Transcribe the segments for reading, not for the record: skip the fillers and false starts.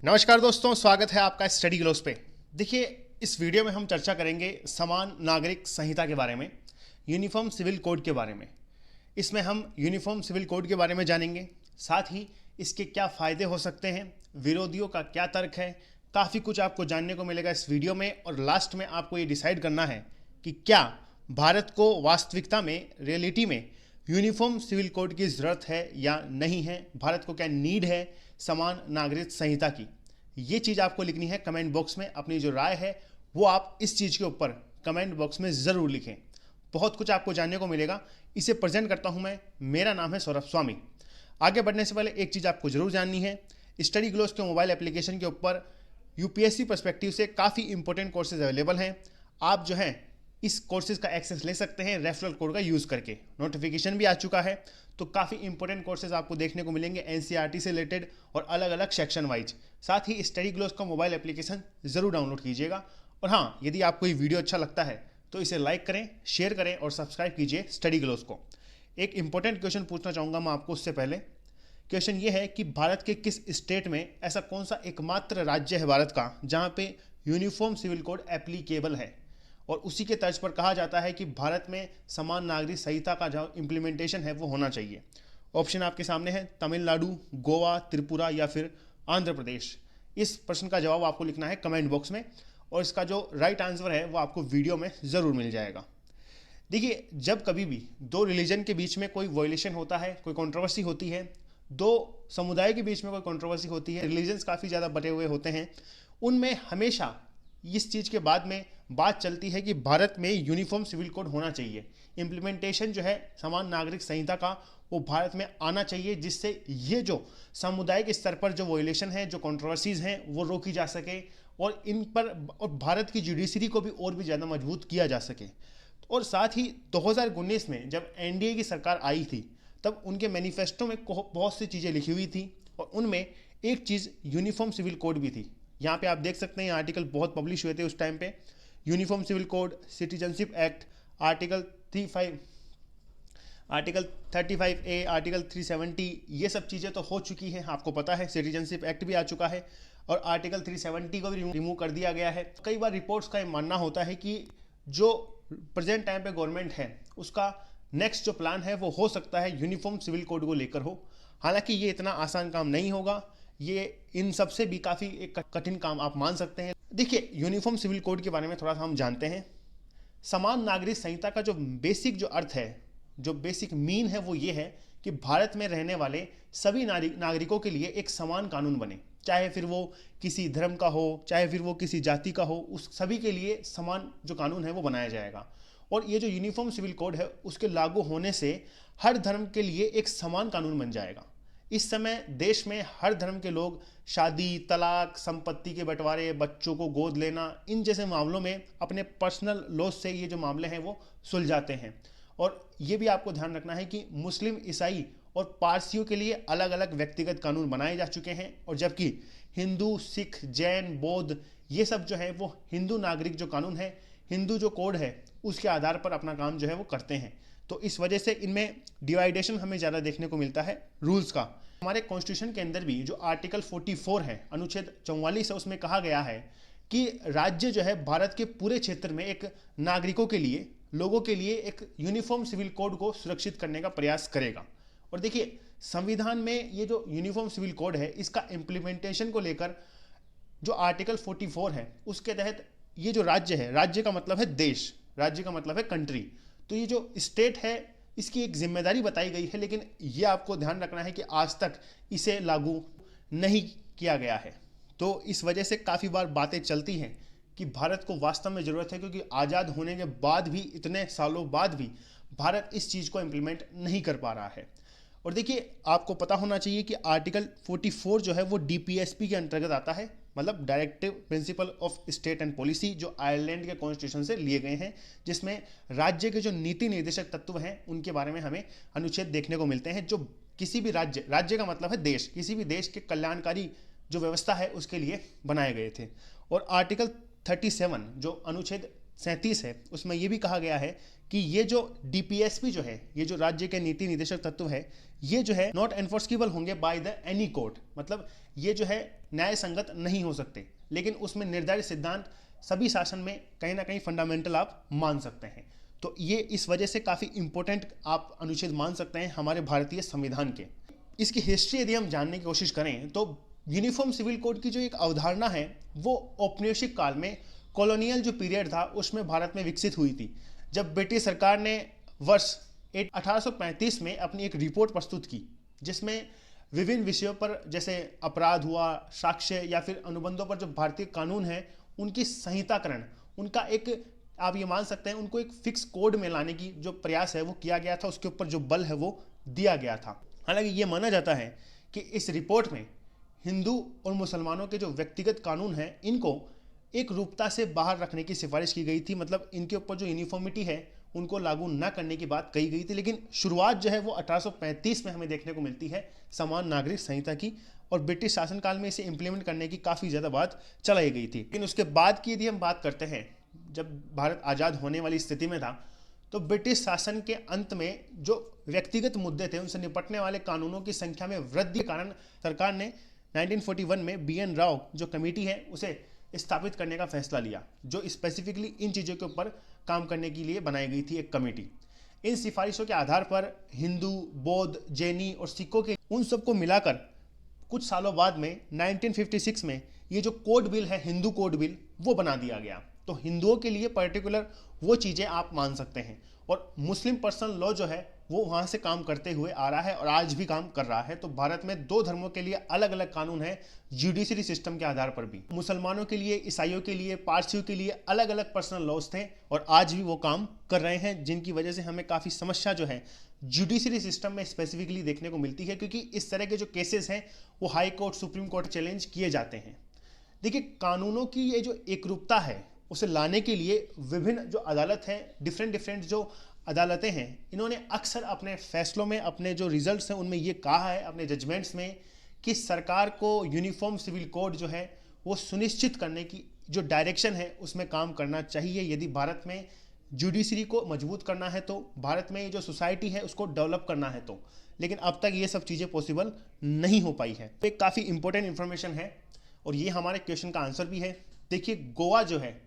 नमस्कार दोस्तों, स्वागत है आपका स्टडी ग्लोस पे। देखिए, इस वीडियो में हम चर्चा करेंगे समान नागरिक संहिता के बारे में, यूनिफॉर्म सिविल कोड के बारे में। इसमें हम यूनिफॉर्म सिविल कोड के बारे में जानेंगे, साथ ही इसके क्या फ़ायदे हो सकते हैं, विरोधियों का क्या तर्क है। काफ़ी कुछ आपको जानने को मिलेगा इस वीडियो में, और लास्ट में आपको ये डिसाइड करना है कि क्या भारत को वास्तविकता में, रियलिटी में यूनिफॉर्म सिविल कोड की ज़रूरत है या नहीं है, भारत को क्या नीड है समान नागरिक संहिता की। ये चीज़ आपको लिखनी है कमेंट बॉक्स में। अपनी जो राय है वो आप इस चीज़ के ऊपर कमेंट बॉक्स में ज़रूर लिखें। बहुत कुछ आपको जानने को मिलेगा। इसे प्रेजेंट करता हूं मैं, मेरा नाम है सौरभ स्वामी। आगे बढ़ने से पहले एक चीज़ आपको ज़रूर जाननी है, स्टडी ग्लोस के मोबाइल एप्लीकेशन के ऊपर यूपीएससी पर्सपेक्टिव से काफ़ी इंपॉर्टेंट कोर्सेज अवेलेबल हैं। आप जो हैं इस कोर्सेज का एक्सेस ले सकते हैं रेफरल कोड का यूज़ करके। नोटिफिकेशन भी आ चुका है, तो काफ़ी इंपॉर्टेंट कोर्सेज आपको देखने को मिलेंगे एनसीईआरटी से रिलेटेड और अलग अलग सेक्शन वाइज। साथ ही स्टडी ग्लोस का मोबाइल एप्लीकेशन ज़रूर डाउनलोड कीजिएगा। और हाँ, यदि आपको ये वीडियो अच्छा लगता है तो इसे लाइक करें, शेयर करें और सब्सक्राइब कीजिए स्टडी ग्लोस को। एक इंपॉर्टेंट क्वेश्चन पूछना चाहूँगा मैं आपको उससे पहले। क्वेश्चन ये है कि भारत के किस स्टेट में ऐसा कौन सा एकमात्र राज्य है भारत का जहाँ पे यूनिफॉर्म सिविल कोड एप्लीकेबल है, और उसी के तर्ज पर कहा जाता है कि भारत में समान नागरिक संहिता का जो इम्प्लीमेंटेशन है वो होना चाहिए। ऑप्शन आपके सामने है, तमिलनाडु, गोवा, त्रिपुरा या फिर आंध्र प्रदेश। इस प्रश्न का जवाब आपको लिखना है कमेंट बॉक्स में, और इसका जो राइट आंसर है वो आपको वीडियो में ज़रूर मिल जाएगा। देखिए, जब कभी भी दो रिलीजन के बीच में कोई वायलेशन होता है, कोई कंट्रोवर्सी होती है, दो समुदाय के बीच में कोई कंट्रोवर्सी होती है, रिलीजन्स काफ़ी ज़्यादा बटे हुए होते हैं, उनमें हमेशा इस चीज़ के बाद में बात चलती है कि भारत में यूनिफॉर्म सिविल कोड होना चाहिए। इम्प्लीमेंटेशन जो है समान नागरिक संहिता का वो भारत में आना चाहिए, जिससे ये जो सामुदायिक स्तर पर जो वॉयलेशन है, जो कंट्रोवर्सीज हैं, वो रोकी जा सके और इन पर और भारत की जुडिशरी को भी और भी ज़्यादा मजबूत किया जा सके। और साथ ही 2019 में जब एनडीए की सरकार आई थी, तब उनके मैनिफेस्टो में बहुत सी चीज़ें लिखी हुई थी, और उनमें एक चीज़ यूनिफॉर्म सिविल कोड भी थी। यहाँ पे आप देख सकते हैं, आर्टिकल बहुत पब्लिश हुए थे उस टाइम पे। Uniform civil code, citizenship act, article 35A, article 370, ये सब चीज़ें तो हो चुकी हैं, आपको पता है। सिटीजनशिप एक्ट भी आ चुका है और आर्टिकल 370 को भी रिमूव कर दिया गया है। कई बार रिपोर्ट्स का ये मानना होता है कि जो प्रेजेंट टाइम पे गवर्नमेंट है उसका नेक्स्ट जो प्लान है वो हो सकता है यूनिफॉर्म सिविल कोड को लेकर हो। हालांकि ये इतना आसान काम नहीं होगा, ये इन सब से भी काफ़ी एक कठिन काम आप मान सकते हैं। देखिए, यूनिफॉर्म सिविल कोड के बारे में थोड़ा सा हम जानते हैं। समान नागरिक संहिता का जो बेसिक जो अर्थ है, जो बेसिक मीन है, वो ये है कि भारत में रहने वाले सभी नागरिकों के लिए एक समान कानून बने, चाहे फिर वो किसी धर्म का हो, चाहे फिर वो किसी जाति का हो, उस सभी के लिए समान जो कानून है वो बनाया जाएगा। और ये जो यूनिफॉर्म सिविल कोड है उसके लागू होने से हर धर्म के लिए एक समान कानून बन जाएगा। इस समय देश में हर धर्म के लोग शादी, तलाक, संपत्ति के बंटवारे, बच्चों को गोद लेना, इन जैसे मामलों में अपने पर्सनल लॉ से ये जो मामले हैं वो सुलझाते हैं। और ये भी आपको ध्यान रखना है कि मुस्लिम, ईसाई और पारसियों के लिए अलग अलग व्यक्तिगत कानून बनाए जा चुके हैं, और जबकि हिंदू, सिख, जैन, बौद्ध, ये सब जो है वो हिंदू नागरिक जो कानून है, हिंदू जो कोड है, उसके आधार पर अपना काम जो है वो करते हैं। तो इस वजह से इनमें डिवाइडेशन हमें ज़्यादा देखने को मिलता है रूल्स का। हमारे कॉन्स्टिट्यूशन के अंदर भी जो आर्टिकल 44 है, अनुच्छेद 44 है, उसमें कहा गया है कि राज्य जो है भारत के पूरे क्षेत्र में एक नागरिकों के लिए, लोगों के लिए एक यूनिफॉर्म सिविल कोड को सुरक्षित करने का प्रयास करेगा। और देखिए, संविधान में ये जो यूनिफॉर्म सिविल कोड है, इसका इम्प्लीमेंटेशन को लेकर जो आर्टिकल 44 है, उसके तहत ये जो राज्य है, राज्य का मतलब है देश, राज्य का मतलब है कंट्री, तो ये जो स्टेट है इसकी एक जिम्मेदारी बताई गई है, लेकिन ये आपको ध्यान रखना है कि आज तक इसे लागू नहीं किया गया है। तो इस वजह से काफ़ी बार बातें चलती हैं कि भारत को वास्तव में ज़रूरत है, क्योंकि आज़ाद होने के बाद भी, इतने सालों बाद भी भारत इस चीज़ को इम्प्लीमेंट नहीं कर पा रहा है। और देखिए, आपको पता होना चाहिए कि आर्टिकल 44 जो है वो डीपीएसपी के अंतर्गत आता है, मतलब directive principle of state and policy, जो आयरलैंड के कॉन्स्टिट्यूशन से लिए गए हैं, जिसमें राज्य के जो नीति निर्देशक तत्व हैं उनके बारे में हमें अनुच्छेद देखने को मिलते हैं, जो किसी भी राज्य, राज्य का मतलब है देश, किसी भी देश के कल्याणकारी जो व्यवस्था है उसके लिए बनाए गए थे। और आर्टिकल 37 जो अनुच्छेद 37 है उसमें ये भी कहा गया है कि ये जो डीपीएसपी जो है, ये जो राज्य के नीति निदेशक तत्व है, ये जो है नॉट एनफोर्सेबल होंगे बाय द एनी कोर्ट, मतलब ये जो है न्याय संगत नहीं हो सकते, लेकिन उसमें निर्धारित सिद्धांत सभी शासन में कहीं ना कहीं फंडामेंटल आप मान सकते हैं। तो ये इस वजह से काफ़ी इंपॉर्टेंट आप अनुच्छेद मान सकते हैं हमारे भारतीय संविधान के। इसकी हिस्ट्री यदि हम जानने की कोशिश करें तो यूनिफॉर्म सिविल कोड की जो एक अवधारणा है वो औपनिवेशिक काल में, कॉलोनियल जो पीरियड था उसमें भारत में विकसित हुई थी, जब ब्रिटिश सरकार ने वर्ष 1835 में अपनी एक रिपोर्ट प्रस्तुत की जिसमें विभिन्न विषयों पर, जैसे अपराध हुआ, साक्ष्य या फिर अनुबंधों पर जो भारतीय कानून है उनकी संहिताकरण, उनका एक आप ये मान सकते हैं उनको एक फिक्स कोड में लाने की जो प्रयास है वो किया गया था, उसके ऊपर जो बल है वो दिया गया था। हालांकि ये माना जाता है कि इस रिपोर्ट में हिंदू और मुसलमानों के जो व्यक्तिगत कानून हैं इनको एक रूपता से बाहर रखने की सिफारिश की गई थी, मतलब इनके ऊपर जो यूनिफॉर्मिटी है उनको लागू न करने की बात कही गई थी। लेकिन शुरुआत जो है वो 1835 में हमें देखने को मिलती है समान नागरिक संहिता की, और ब्रिटिश शासनकाल में इसे इम्प्लीमेंट करने की काफ़ी ज़्यादा बात चलाई गई थी। लेकिन उसके बाद की यदि हम बात करते हैं, जब भारत आज़ाद होने वाली स्थिति में था तो ब्रिटिश शासन के अंत में जो व्यक्तिगत मुद्दे थे उनसे निपटने वाले कानूनों की संख्या में वृद्धि के कारण सरकार ने 1941 में BN राव जो कमेटी है उसे स्थापित करने का फैसला लिया, जो स्पेसिफिकली इन चीज़ों के ऊपर काम करने के लिए बनाई गई थी एक कमेटी। इन सिफारिशों के आधार पर हिंदू, बौद्ध, जैनी और सिखों के उन सबको मिलाकर कुछ सालों बाद में 1956 में ये जो कोड बिल है, हिंदू कोड बिल, वो बना दिया गया। तो हिंदुओं के लिए पर्टिकुलर वो चीज़ें आप मान सकते हैं, और मुस्लिम पर्सनल लॉ जो है वो वहाँ से काम करते हुए आ रहा है और आज भी काम कर रहा है। तो भारत में दो धर्मों के लिए अलग अलग कानून है जुडिशरी सिस्टम के आधार पर भी। मुसलमानों के लिए, ईसाइयों के लिए, पारसियों के लिए अलग अलग पर्सनल लॉज थे और आज भी वो काम कर रहे हैं, जिनकी वजह से हमें काफ़ी समस्या जो है जुडिशरी सिस्टम में स्पेसिफिकली देखने को मिलती है, क्योंकि इस तरह के जो केसेस हैं वो high court, supreme court challenge किए जाते हैं। देखिए, कानूनों की ये जो एकरूपता है उसे लाने के लिए विभिन्न जो अदालत हैं, डिफरेंट जो अदालतें हैं, इन्होंने अक्सर अपने फैसलों में, अपने जो रिजल्ट्स हैं उनमें ये कहा है, अपने जजमेंट्स में, कि सरकार को यूनिफॉर्म सिविल कोड जो है वो सुनिश्चित करने की जो डायरेक्शन है उसमें काम करना चाहिए यदि भारत में जुडिशरी को मजबूत करना है, तो भारत में जो सोसाइटी है उसको डेवलप करना है तो। लेकिन अब तक ये सब चीज़ें पॉसिबल नहीं हो पाई है। तो एक काफ़ी इंपॉर्टेंट इन्फॉर्मेशन है और ये हमारे क्वेश्चन का आंसर भी है। देखिए, गोवा जो है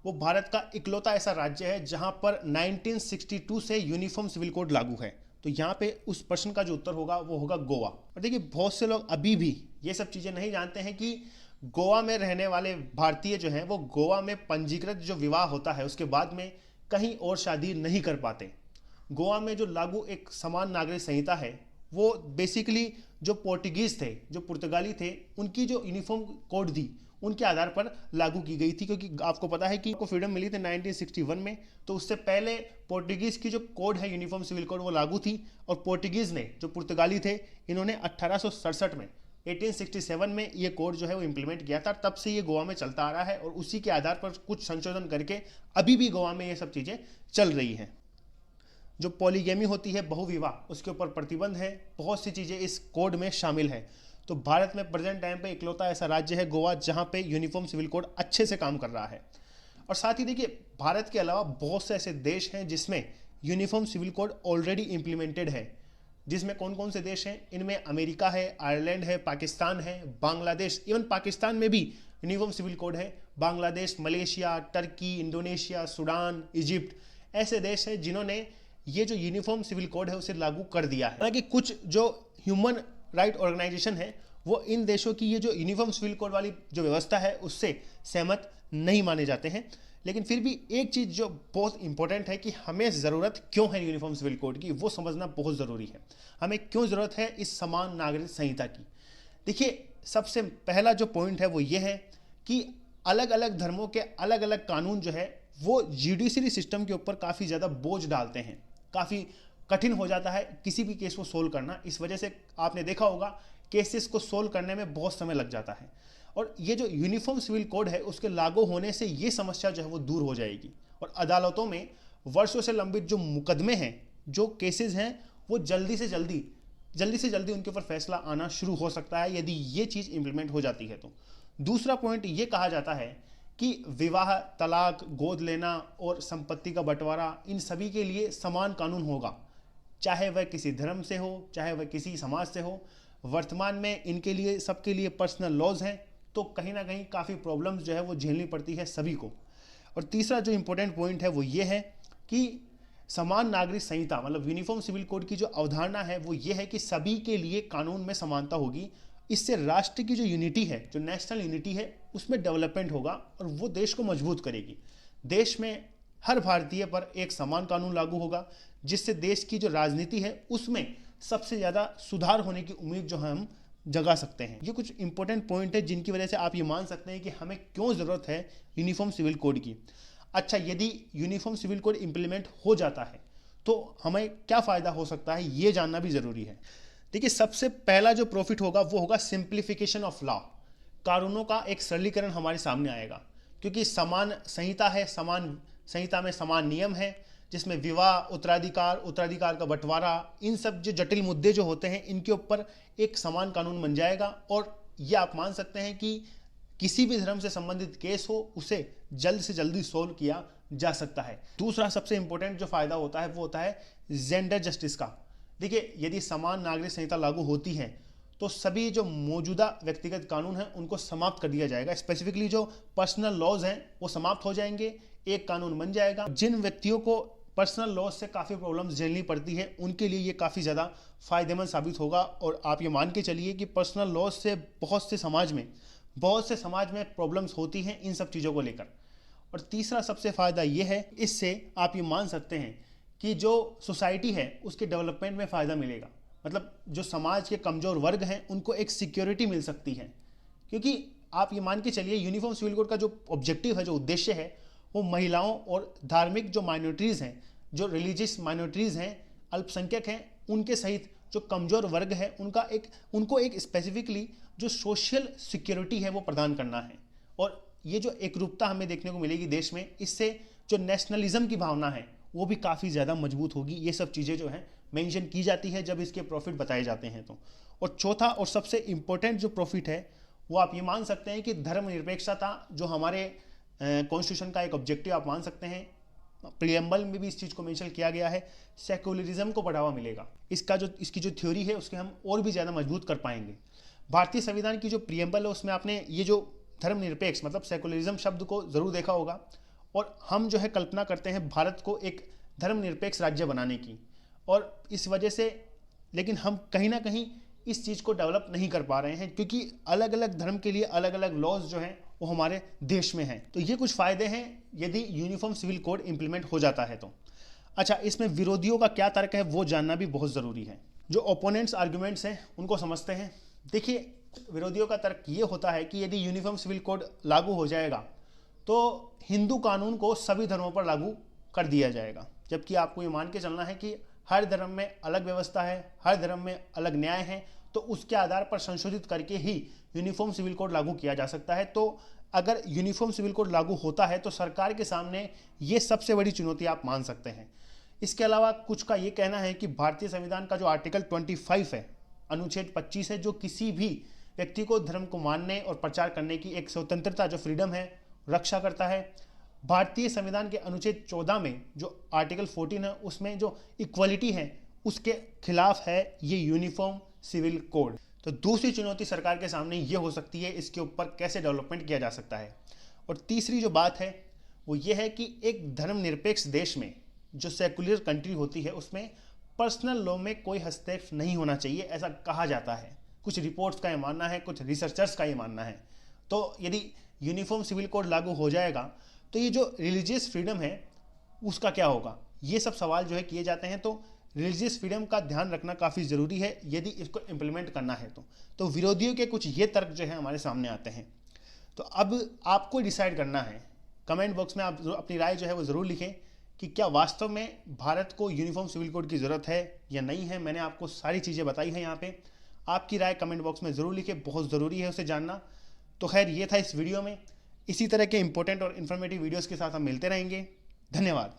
वो भारत का इकलौता ऐसा राज्य है जहां पर 1962 से यूनिफॉर्म सिविल कोड लागू है। तो यहाँ पे उस प्रश्न का जो उत्तर होगा वो होगा गोवा। और देखिए, बहुत से लोग अभी भी ये सब चीज़ें नहीं जानते हैं कि गोवा में रहने वाले भारतीय जो हैं वो गोवा में पंजीकृत जो विवाह होता है उसके बाद में कहीं और शादी नहीं कर पाते। गोवा में जो लागू एक समान नागरिक संहिता है वो बेसिकली जो पोर्टुगीज़ थे, जो पुर्तगाली थे, उनकी जो यूनिफॉर्म कोड थी उनके आधार पर लागू की गई थी, क्योंकि आपको पता है कि को फ्रीडम मिली थी 1961 में। तो उससे पहले पोर्टुगीज़ की जो कोड है यूनिफॉर्म सिविल कोड वो लागू थी, और पोर्टुगीज़ ने, जो पुर्तगाली थे, इन्होंने 1867 में 1867 में ये कोड जो है वो इम्प्लीमेंट किया था। तब से ये गोवा में चलता आ रहा है और उसी के आधार पर कुछ संशोधन करके अभी भी गोवा में ये सब चीज़ें चल रही हैं। जो पॉलीगेमी होती है, बहुविवाह, उसके ऊपर प्रतिबंध है। बहुत सी चीज़ें इस कोड में शामिल है। तो भारत में प्रेजेंट टाइम पे इकलौता ऐसा राज्य है गोवा जहाँ पे यूनिफॉर्म सिविल कोड अच्छे से काम कर रहा है। और साथ ही देखिए, भारत के अलावा बहुत से ऐसे देश हैं जिसमें uniform civil code already implemented है। जिसमें कौन कौन से देश हैं? इनमें अमेरिका है, आयरलैंड है, पाकिस्तान है, बांग्लादेश, इवन पाकिस्तान में भी यूनिफॉर्म सिविल कोड है। Bangladesh, Malaysia, Turkey, Indonesia, Sudan, Egypt, ऐसे देश हैं जिन्होंने ये जो यूनिफॉर्म सिविल कोड है उसे लागू कर दिया है। हालांकि कुछ जो ह्यूमन राइट ऑर्गेनाइजेशन है वो इन देशों की ये जो यूनिफॉर्म सिविल कोड वाली जो व्यवस्था है उससे सहमत नहीं माने जाते हैं। लेकिन फिर भी एक चीज़ जो बहुत इंपॉर्टेंट है कि हमें ज़रूरत क्यों है यूनिफॉर्म सिविल कोड की, वो समझना बहुत ज़रूरी है। हमें क्यों ज़रूरत है इस समान नागरिक संहिता की? देखिए, सबसे पहला जो पॉइंट है वो ये है कि अलग अलग धर्मों के अलग अलग कानून जो है वो जुडिशरी सिस्टम के ऊपर काफ़ी ज़्यादा बोझ डालते हैं। काफ़ी कठिन हो जाता है किसी भी केस को सोल्व करना। इस वजह से आपने देखा होगा केसेस को सोल्व करने में बहुत समय लग जाता है। और ये जो यूनिफॉर्म सिविल कोड है उसके लागू होने से ये समस्या जो है वो दूर हो जाएगी और अदालतों में वर्षों से लंबित जो मुकदमे हैं, जो केसेस हैं, वो जल्दी से जल्दी उनके ऊपर फैसला आना शुरू हो सकता है यदि ये चीज़ इंप्लीमेंट हो जाती है। तो दूसरा पॉइंट ये कहा जाता है कि विवाह, तलाक, गोद लेना और संपत्ति का बंटवारा, इन सभी के लिए समान कानून होगा, चाहे वह किसी धर्म से हो, चाहे वह किसी समाज से हो। वर्तमान में इनके लिए, सबके लिए पर्सनल लॉज हैं, तो कहीं ना कहीं काफ़ी प्रॉब्लम्स जो है वो झेलनी पड़ती है सभी को। और तीसरा जो इम्पोर्टेंट पॉइंट है वो ये है कि समान नागरिक संहिता मतलब यूनिफॉर्म सिविल कोड की जो अवधारणा है वो ये है कि सभी के लिए कानून में समानता होगी। इससे राष्ट्र की जो यूनिटी है, जो नेशनल यूनिटी है, उसमें डेवलपमेंट होगा और वो देश को मजबूत करेगी। देश में हर भारतीय पर एक समान कानून लागू होगा, जिससे देश की जो राजनीति है उसमें सबसे ज़्यादा सुधार होने की उम्मीद जो हम जगा सकते हैं। ये कुछ इंपॉर्टेंट पॉइंट है जिनकी वजह से आप ये मान सकते हैं कि हमें क्यों ज़रूरत है यूनिफॉर्म सिविल कोड की। अच्छा, यदि यूनिफॉर्म सिविल कोड इम्प्लीमेंट हो जाता है तो हमें क्या फ़ायदा हो सकता है, ये जानना भी ज़रूरी है। देखिए, सबसे पहला जो प्रॉफिट होगा वो होगा सिंप्लीफिकेशन ऑफ लॉ। कानूनों का एक सरलीकरण हमारे सामने आएगा, क्योंकि समान संहिता है, समान संहिता में समान नियम है, जिसमें विवाह, उत्तराधिकार का बंटवारा, इन सब जो जटिल मुद्दे जो होते हैं इनके ऊपर एक समान कानून बन जाएगा। और ये आप मान सकते हैं कि किसी भी धर्म से संबंधित केस हो उसे जल्द से जल्दी सोल्व किया जा सकता है। दूसरा सबसे इंपॉर्टेंट जो फायदा होता है वो होता है जेंडर जस्टिस का। देखिए, यदि समान नागरिक संहिता लागू होती है तो सभी जो मौजूदा व्यक्तिगत कानून हैं उनको समाप्त कर दिया जाएगा। स्पेसिफिकली जो पर्सनल लॉज हैं वो समाप्त हो जाएंगे, एक कानून बन जाएगा। जिन व्यक्तियों को पर्सनल लॉज से काफ़ी प्रॉब्लम्स झेलनी पड़ती है उनके लिए ये काफ़ी ज़्यादा फायदेमंद साबित होगा। और आप ये मान के चलिए कि पर्सनल लॉज से बहुत से समाज में प्रॉब्लम्स होती हैं इन सब चीज़ों को लेकर। और तीसरा सबसे फ़ायदा ये है, इससे आप ये मान सकते हैं कि जो सोसाइटी है उसके डेवलपमेंट में फ़ायदा मिलेगा। मतलब जो समाज के कमज़ोर वर्ग हैं उनको एक सिक्योरिटी मिल सकती है, क्योंकि आप ये मान के चलिए यूनिफॉर्म सिविल कोड का जो ऑब्जेक्टिव है, जो उद्देश्य है, वो महिलाओं और धार्मिक जो माइनॉरिटीज़ हैं, जो रिलीजियस माइनॉरिटीज़ हैं, अल्पसंख्यक हैं, उनके सहित जो कमज़ोर वर्ग है उनको एक स्पेसिफिकली जो सोशल सिक्योरिटी है वो प्रदान करना है। और ये जो एकरूपता हमें देखने को मिलेगी देश में, इससे जो नेशनलिज्म की भावना है वो भी काफ़ी ज़्यादा मजबूत होगी। ये सब चीज़ें जो हैं मेंशन की जाती है जब इसके प्रॉफिट बताए जाते हैं तो। और चौथा और सबसे इम्पोर्टेंट जो प्रॉफिट है वो आप ये मान सकते हैं कि धर्मनिरपेक्षता, जो हमारे कॉन्स्टिट्यूशन का एक ऑब्जेक्टिव आप मान सकते हैं, प्रीएम्बल में भी इस चीज़ को मेंशन किया गया है, सेकुलरिज्म को बढ़ावा मिलेगा। इसकी जो थ्योरी है उसके हम और भी ज़्यादा मजबूत कर पाएंगे। भारतीय संविधान की जो प्रीएम्बल है उसमें आपने ये जो धर्मनिरपेक्ष मतलब सेकुलरिज्म शब्द को ज़रूर देखा होगा। और हम जो है कल्पना करते हैं भारत को एक धर्मनिरपेक्ष राज्य बनाने की, और इस वजह से लेकिन हम कहीं ना कहीं इस चीज़ को डेवलप नहीं कर पा रहे हैं, क्योंकि अलग अलग धर्म के लिए अलग अलग लॉज जो हैं वो हमारे देश में हैं। तो ये कुछ फ़ायदे हैं यदि यूनिफॉर्म सिविल कोड इम्प्लीमेंट हो जाता है तो। अच्छा, इसमें विरोधियों का क्या तर्क है वो जानना भी बहुत ज़रूरी है। जो ओपोनेंट्स आर्ग्यूमेंट्स हैं उनको समझते हैं। देखिए, विरोधियों का तर्क ये होता है कि यदि यूनिफॉर्म सिविल कोड लागू हो जाएगा तो हिंदू कानून को सभी धर्मों पर लागू कर दिया जाएगा, जबकि आपको ये मान के चलना है कि हर धर्म में अलग व्यवस्था है, हर धर्म में अलग न्याय है, तो उसके आधार पर संशोधित करके ही यूनिफॉर्म सिविल कोड लागू किया जा सकता है। तो अगर यूनिफॉर्म सिविल कोड लागू होता है तो सरकार के सामने ये सबसे बड़ी चुनौती आप मान सकते हैं। इसके अलावा कुछ का ये कहना है कि भारतीय संविधान का जो आर्टिकल 25 है, अनुच्छेद 25 है, जो किसी भी व्यक्ति को धर्म को मानने और प्रचार करने की एक स्वतंत्रता, जो फ्रीडम है, रक्षा करता है। भारतीय संविधान के अनुच्छेद 14 में जो आर्टिकल 14 है उसमें जो इक्वलिटी है उसके खिलाफ है ये यूनिफॉर्म सिविल कोड। तो दूसरी चुनौती सरकार के सामने ये हो सकती है, इसके ऊपर कैसे डेवलपमेंट किया जा सकता है। और तीसरी जो बात है वो ये है कि एक धर्मनिरपेक्ष देश में, जो सेकुलर कंट्री होती है, उसमें पर्सनल लॉ में कोई हस्तक्षेप नहीं होना चाहिए, ऐसा कहा जाता है। कुछ रिपोर्ट्स का ये मानना है, कुछ रिसर्चर्स का ये मानना है। तो यदि यूनिफॉर्म सिविल कोड लागू हो जाएगा तो ये जो रिलीजियस फ्रीडम है उसका क्या होगा, ये सब सवाल जो है किए जाते हैं। तो रिलीजियस फ्रीडम का ध्यान रखना काफ़ी ज़रूरी है यदि इसको इम्प्लीमेंट करना है तो विरोधियों के कुछ ये तर्क जो है हमारे सामने आते हैं। तो अब आपको डिसाइड करना है, कमेंट बॉक्स में आप अपनी राय जो है वो ज़रूर लिखें कि क्या वास्तव में भारत को यूनिफॉर्म सिविल कोड की ज़रूरत है या नहीं है। मैंने आपको सारी चीज़ें बताई हैं यहाँ पे, आपकी राय कमेंट बॉक्स में ज़रूर लिखें, बहुत ज़रूरी है उसे जानना। तो खैर, ये था इस वीडियो में। इसी तरह के इंपॉर्टेंट और इन्फॉर्मेटिव वीडियोज़ के साथ हम मिलते रहेंगे। धन्यवाद।